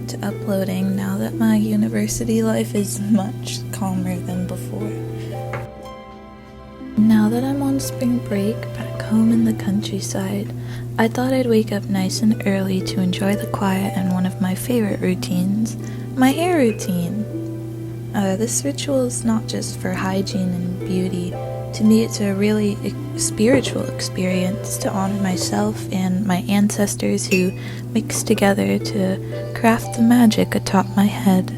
to uploading now that my university life is much calmer than before. Now that I'm on spring break back home in the countryside, I thought I'd wake up nice and early to enjoy the quiet and one of my favorite routines, my hair routine. This ritual is not just for hygiene and beauty. To me, it's a really spiritual experience to honor myself and my ancestors who mixed together to craft the magic atop my head.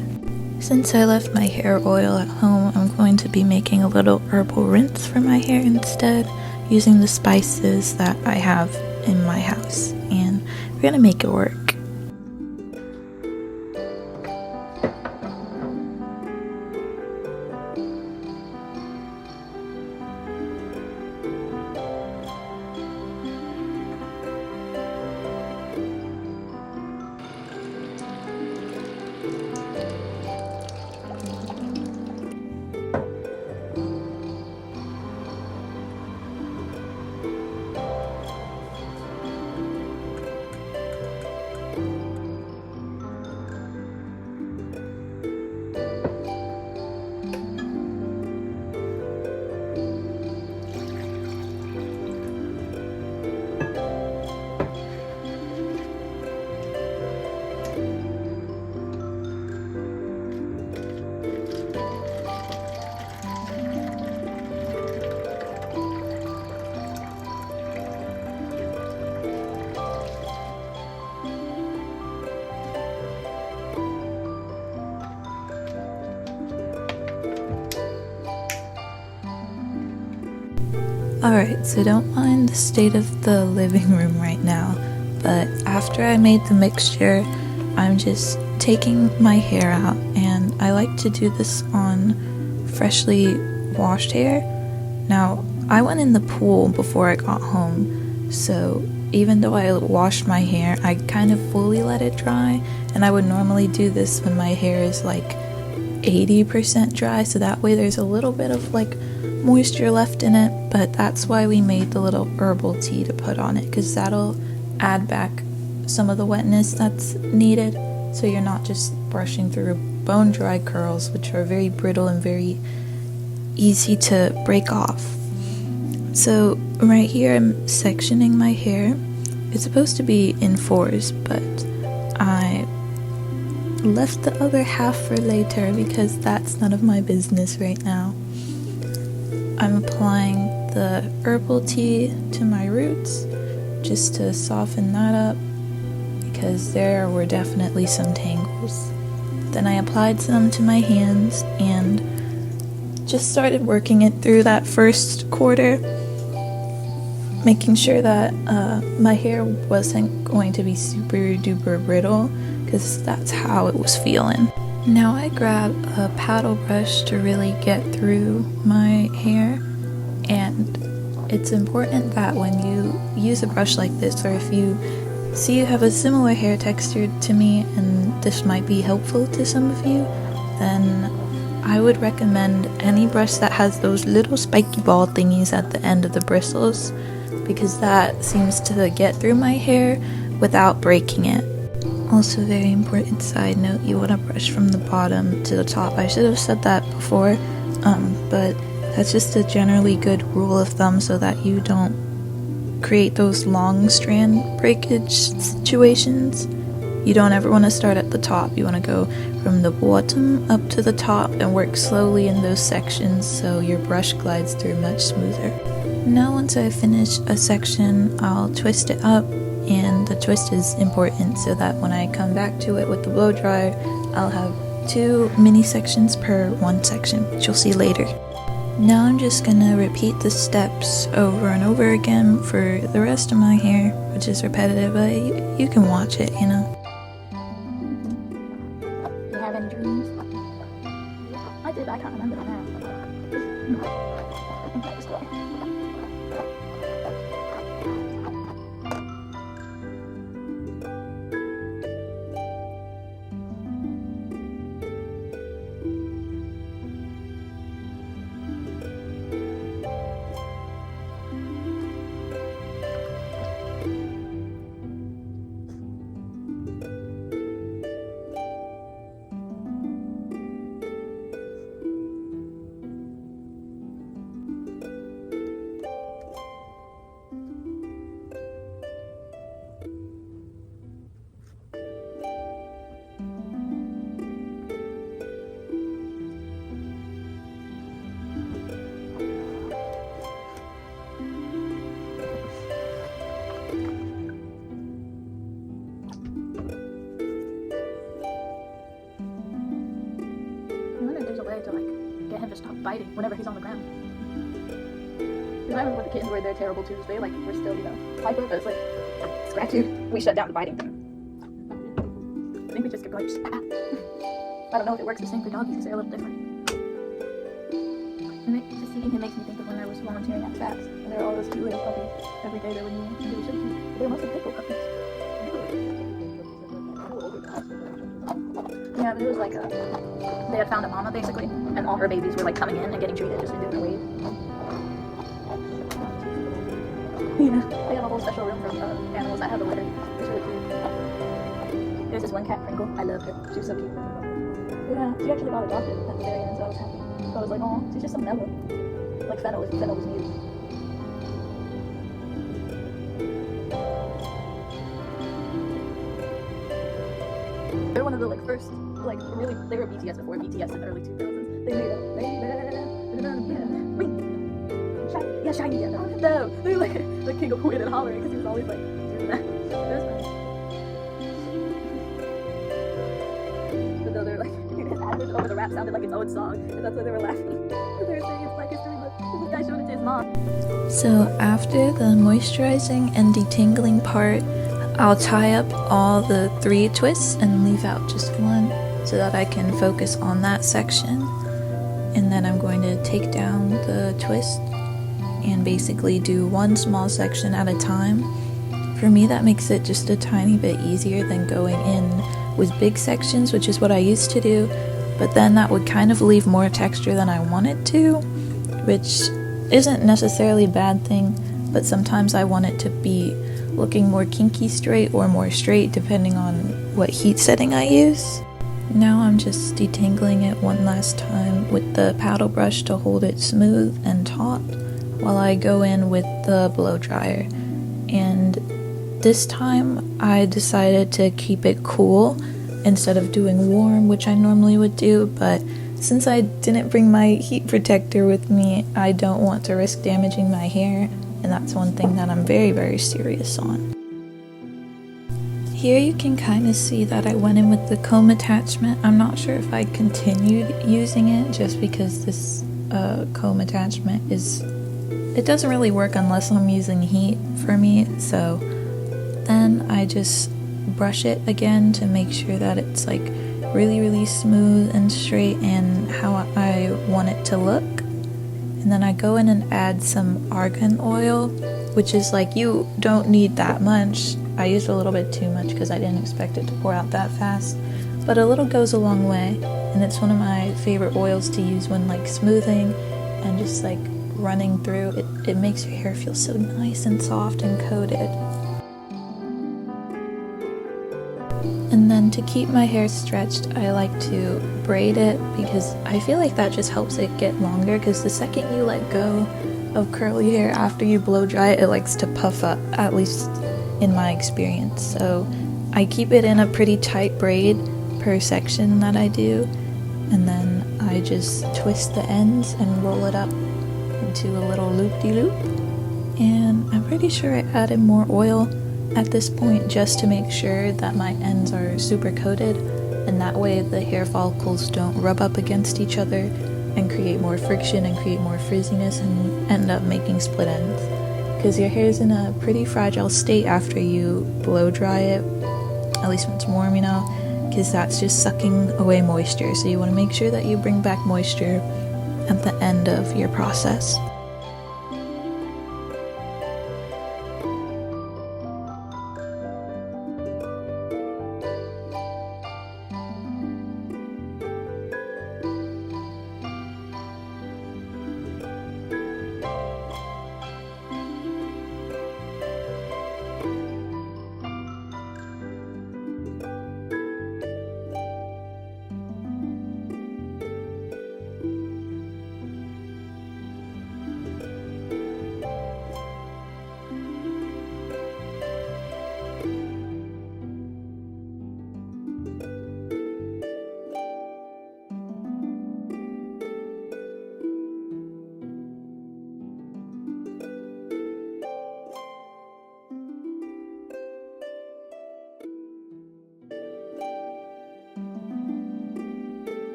Since I left my hair oil at home, I'm going to be making a little herbal rinse for my hair instead, using the spices that I have in my house, and we're gonna make it work. Alright, so don't mind the state of the living room right now, but after I made the mixture, I'm just taking my hair out, and I like to do this on freshly washed hair. Now, I went in the pool before I got home, so even though I washed my hair, I kind of fully let it dry, and I would normally do this when my hair is like 80% dry, so that way there's a little bit of like moisture left in it, but that's why we made the little herbal tea to put on it, because that'll add back some of the wetness that's needed, so you're not just brushing through bone dry curls, which are very brittle and very easy to break off. So right here I'm sectioning my hair. It's supposed to be in fours, but I left the other half for later because that's none of my business right now. I'm applying the herbal tea to my roots just to soften that up because there were definitely some tangles. Then I applied some to my hands and just started working it through that first quarter, making sure that my hair wasn't going to be super duper brittle because that's how it was feeling. Now I grab a paddle brush to really get through my hair, and it's important that when you use a brush like this, or if you see you have a similar hair texture to me and this might be helpful to some of you, then I would recommend any brush that has those little spiky ball thingies at the end of the bristles, because that seems to get through my hair without breaking it. Also, very important side note, you want to brush from the bottom to the top. I should have said that before, but that's just a generally good rule of thumb so that you don't create those long strand breakage situations. You don't ever want to start at the top. You want to go from the bottom up to the top and work slowly in those sections so your brush glides through much smoother. Now once I finish a section, I'll twist it up, and the twist is important so that when I come back to it with the blow dryer, I'll have 2 mini sections per one section, which you'll see later. Now I'm just gonna repeat the steps over and over again for the rest of my hair, which is repetitive, but you can watch it, you know. Do you have any dreams? I did, but I can't remember them now. I think that was good. to like get him to stop biting whenever he's on the ground. Because I remember when the kittens were their terrible twos, they like were still, you know, hyper, but it's like scratchy. We shut down the biting thing. I think we just kept going. I don't know if it works the same for doggies because they're a little different. And just seeing him makes me think of when I was volunteering at traps, and there were all those cute little puppies every day that were new, and they were so cute. They were mostly pitbull puppies. Yeah, but it was like they had found a mama basically, and all her babies were like coming in and getting treated just in different ways. Yeah, they have a whole special room for animals that have a litter. It's really cute. There's this one cat, Pringle. I loved her. She was so cute. Yeah, she actually got adopted at the very end, so I was happy. So I was like, oh, she's just so mellow. Like Fennel, if Fennel was mute. They're one of the like first, like really, they were BTS before BTS in the early 2000s. They made a yeah, shiny, yeah, no. They're like the king of weird and hollering because he was always like doing that. It was fun. But though they're like, his adage over the rap sounded like its own song, and that's why they were laughing. Because they were saying it's Black History Month. This guy showed it to his mom. So after the moisturizing and detangling part, I'll tie up all the 3 twists and leave out just one so that I can focus on that section. And then I'm going to take down the twist and basically do one small section at a time. For me, that makes it just a tiny bit easier than going in with big sections, which is what I used to do, but then that would kind of leave more texture than I want it to, which isn't necessarily a bad thing, but sometimes I want it to be looking more kinky straight or more straight depending on what heat setting I use. Now I'm just detangling it one last time with the paddle brush to hold it smooth and taut while I go in with the blow dryer. And this time I decided to keep it cool instead of doing warm, which I normally would do, but since I didn't bring my heat protector with me, I don't want to risk damaging my hair, and that's one thing that I'm very, very serious on. Here you can kind of see that I went in with the comb attachment. I'm not sure if I continued using it just because this comb attachment it doesn't really work unless I'm using heat for me, so then I just brush it again to make sure that it's like really, really smooth and straight and how I want it to look. And then I go in and add some argan oil, which is like, you don't need that much. I used a little bit too much because I didn't expect it to pour out that fast, but a little goes a long way, and it's one of my favorite oils to use when like smoothing and just like running through. It makes your hair feel so nice and soft and coated. And then to keep my hair stretched, I like to braid it because I feel like that just helps it get longer, because the second you let go of curly hair after you blow dry it, it likes to puff up, at least in my experience. So I keep it in a pretty tight braid per section that I do, and then I just twist the ends and roll it up into a little loop-de-loop. And I'm pretty sure I added more oil at this point just to make sure that my ends are super coated, and that way the hair follicles don't rub up against each other and create more friction and create more frizziness and end up making split ends, because your hair is in a pretty fragile state after you blow dry it, at least when it's warm, you know, because that's just sucking away moisture. So you want to make sure that you bring back moisture at the end of your process.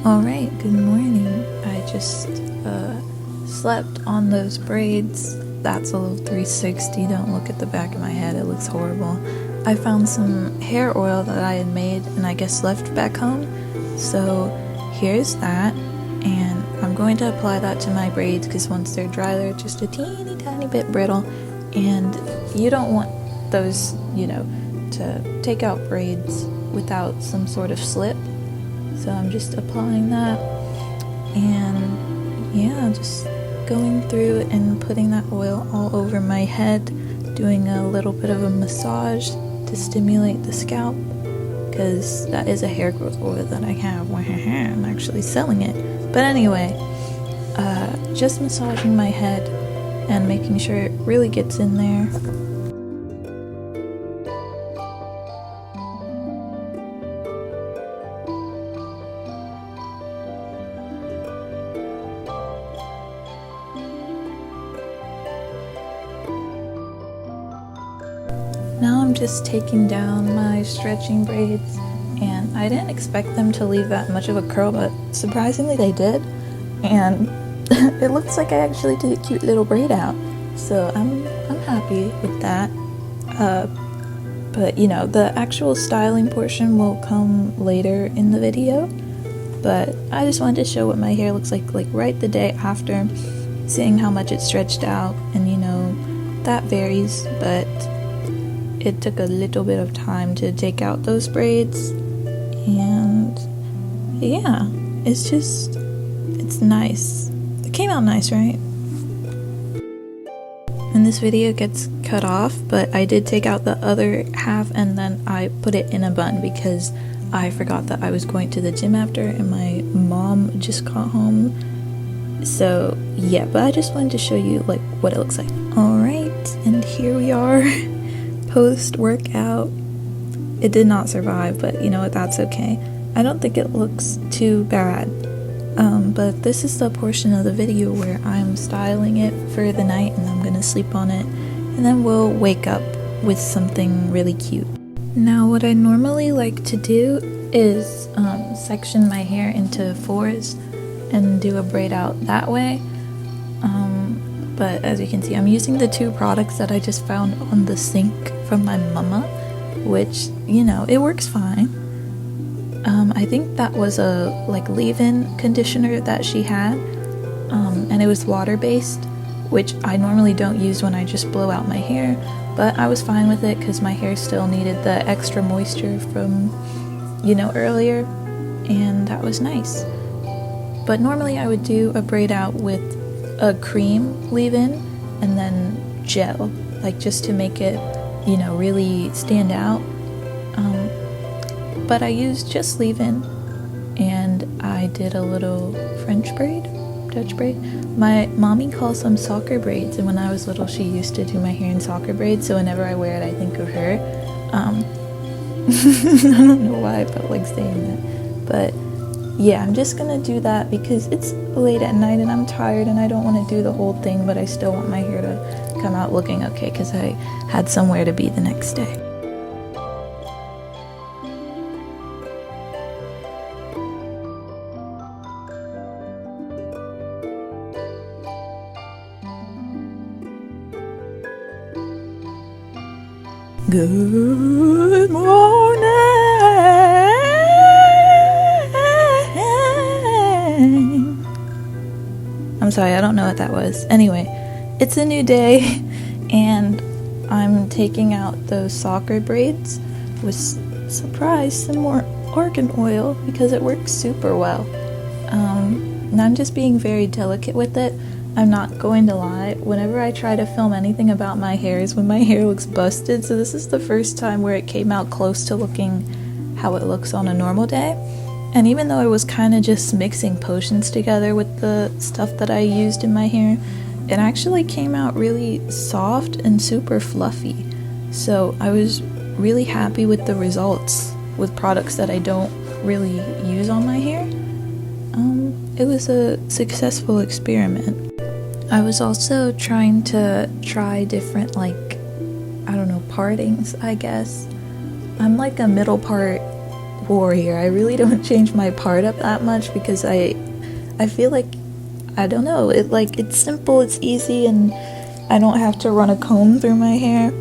Alright, good morning. I just slept on those braids. That's a little 360. Don't look at the back of my head, it looks horrible. I found some hair oil that I had made and I guess left back home. So here's that, and I'm going to apply that to my braids because once they're dry, they're just a teeny tiny bit brittle, and you don't want those, to take out braids without some sort of slip. So I'm just applying that, and yeah, just going through and putting that oil all over my head, doing a little bit of a massage to stimulate the scalp, because that is a hair growth oil that I have. I'm actually selling it. But anyway, just massaging my head and making sure it really gets in there. Now I'm just taking down my stretching braids, and I didn't expect them to leave that much of a curl, but surprisingly they did, and it looks like I actually did a cute little braid out, so I'm happy with that. But the actual styling portion will come later in the video, but I just wanted to show what my hair looks like right the day after, seeing how much it stretched out, and that varies, but it took a little bit of time to take out those braids, and yeah, it's nice. It came out nice, right? And this video gets cut off, but I did take out the other half and then I put it in a bun because I forgot that I was going to the gym after and my mom just got home. So yeah, but I just wanted to show you what it looks like. Alright, and here we are. Post-workout. It did not survive, but you know what, that's okay. I don't think it looks too bad. But this is the portion of the video where I'm styling it for the night and I'm gonna sleep on it, and then we'll wake up with something really cute. Now what I normally like to do is section my hair into fours and do a braid out that way. But as you can see, I'm using the two products that I just found on the sink from my mama, which, it works fine. I think that was a leave-in conditioner that she had, and it was water-based, which I normally don't use when I just blow out my hair, but I was fine with it because my hair still needed the extra moisture from, earlier, and that was nice. But normally I would do a braid out with a cream leave-in and then gel, just to make it, really stand out. But I used just leave-in, and I did a little French braid, Dutch braid. My mommy calls them soccer braids, and when I was little she used to do my hair in soccer braids, so whenever I wear it I think of her. I don't know why I felt like saying that, but yeah, I'm just gonna do that because it's late at night and I'm tired and I don't want to do the whole thing, but I still want my hair to come out looking okay because I had somewhere to be the next day. Good morning. I'm sorry, I don't know what that was. Anyway, it's a new day, and I'm taking out those soccer braids with, surprise, some more argan oil because it works super well. And I'm just being very delicate with it. I'm not going to lie, whenever I try to film anything about my hair is when my hair looks busted, so this is the first time where it came out close to looking how it looks on a normal day. And even though I was kind of just mixing potions together with the stuff that I used in my hair, it actually came out really soft and super fluffy. So I was really happy with the results with products that I don't really use on my hair. It was a successful experiment. I was also trying to try different, partings, I guess. I'm like a middle part pour here. I really don't change my part up that much because I feel like, I don't know, it's simple, it's easy, and I don't have to run a comb through my hair.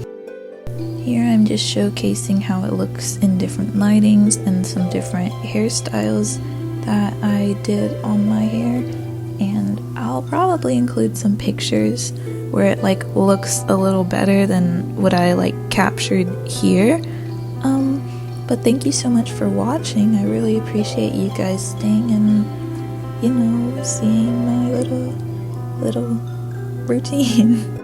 Here I'm just showcasing how it looks in different lightings and some different hairstyles that I did on my hair, and I'll probably include some pictures where it looks a little better than what I captured here. But thank you so much for watching. I really appreciate you guys staying and seeing my little routine.